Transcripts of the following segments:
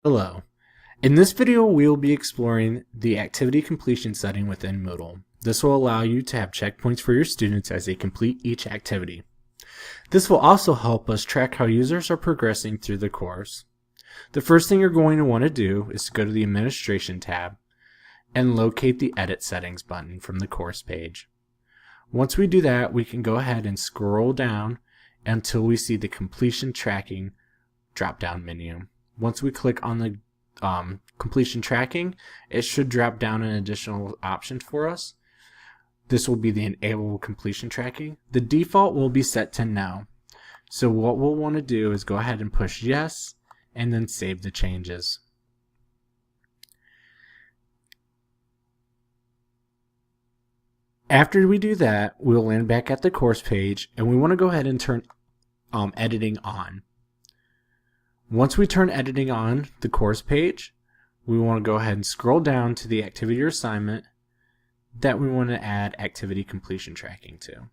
Hello. In this video, we will be exploring the activity completion setting within Moodle. This will allow you to have checkpoints for your students as they complete each activity. This will also help us track how users are progressing through the course. The first thing you're going to want to do is to go to the Administration tab and locate the Edit Settings button from the course page. Once we do that, we can go ahead and scroll down until we see the Completion Tracking drop-down menu. Once we click on the completion tracking, it should drop down an additional option for us. This will be the enable completion tracking. The default will be set to no. So what we'll want to do is go ahead and push yes and then save the changes. After we do that, we'll land back at the course page and we want to go ahead and turn editing on. Once we turn editing on the course page, we want to go ahead and scroll down to the activity or assignment that we want to add activity completion tracking to.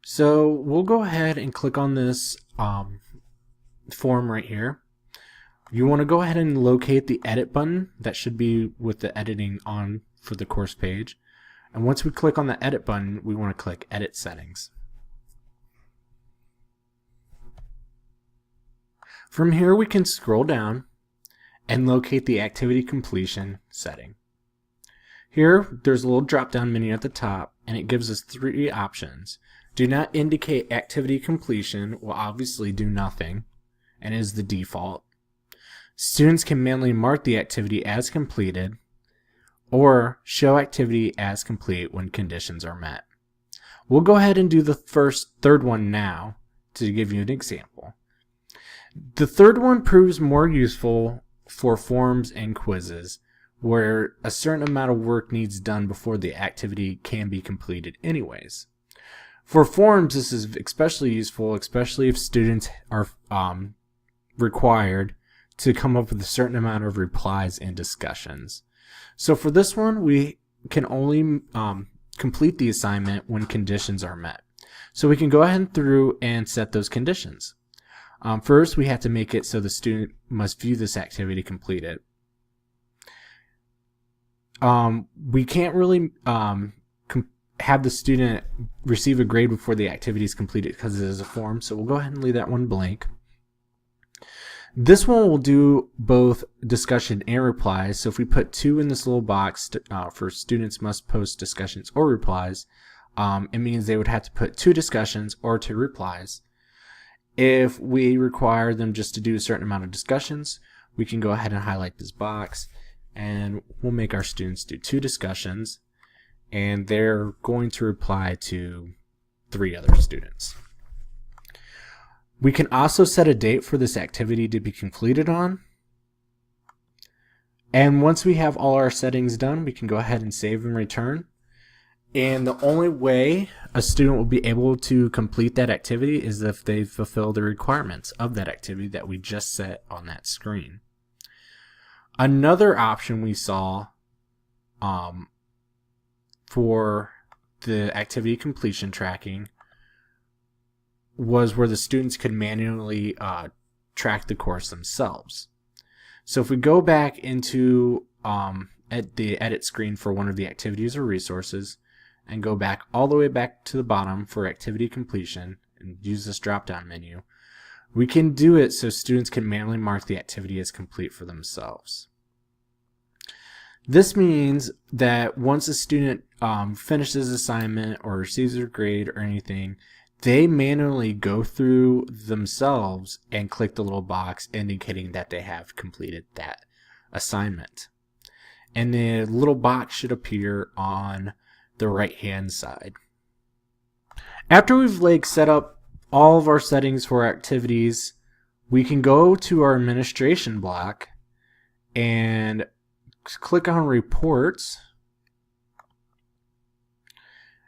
So we'll go ahead and click on this form right here. You want to go ahead and locate the edit button that should be with the editing on for the course page. And once we click on the edit button, we want to click Edit Settings. From here, we can scroll down and locate the activity completion setting. Here, there's a little drop-down menu at the top, and it gives us three options. Do not indicate activity completion will obviously do nothing, and is the default. Students can manually mark the activity as completed, or show activity as complete when conditions are met. We'll go ahead and do the third one now to give you an example. The third one proves more useful for forms and quizzes where a certain amount of work needs done before the activity can be completed anyways. For forms, this is especially useful, especially if students are required to come up with a certain amount of replies and discussions. So for this one, we can only complete the assignment when conditions are met. So we can go ahead through and set those conditions. First, we have to make it so the student must view this activity completed. We can't really have the student receive a grade before the activity is completed because it is a form, so we'll go ahead and leave that one blank. This one will do both discussion and replies. So if we put 2 in this little box for students must post discussions or replies, it means they would have to put 2 discussions or 2 replies. If we require them just to do a certain amount of discussions, we can go ahead and highlight this box and we'll make our students do 2 discussions and they're going to reply to 3 other students. We can also set a date for this activity to be completed on. And once we have all our settings done, we can go ahead and save and return. And the only way a student will be able to complete that activity is if they fulfill the requirements of that activity that we just set on that screen. Another option we saw for the activity completion tracking was where the students could manually track the course themselves. So if we go back into at the edit screen for one of the activities or resources and go back all the way back to the bottom for activity completion and use this drop-down menu, we can do it so students can manually mark the activity as complete for themselves. This means that once a student finishes assignment or receives their grade or anything, they manually go through themselves and click the little box indicating that they have completed that assignment. And the little box should appear on the right hand side. After we've set up all of our settings for activities, we can go to our administration block and click on reports.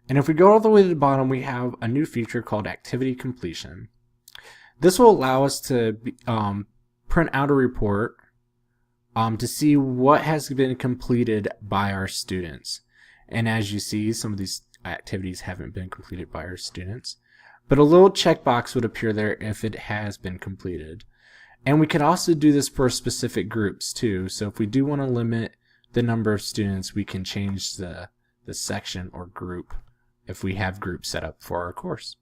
And if we go all the way to the bottom, we have a new feature called activity completion. This will allow us to print out a report to see what has been completed by our students. And as you see, some of these activities haven't been completed by our students. but a little checkbox would appear there if it has been completed. And we could also do this for specific groups too. So if we do want to limit the number of students, we can change the section or group if we have groups set up for our course.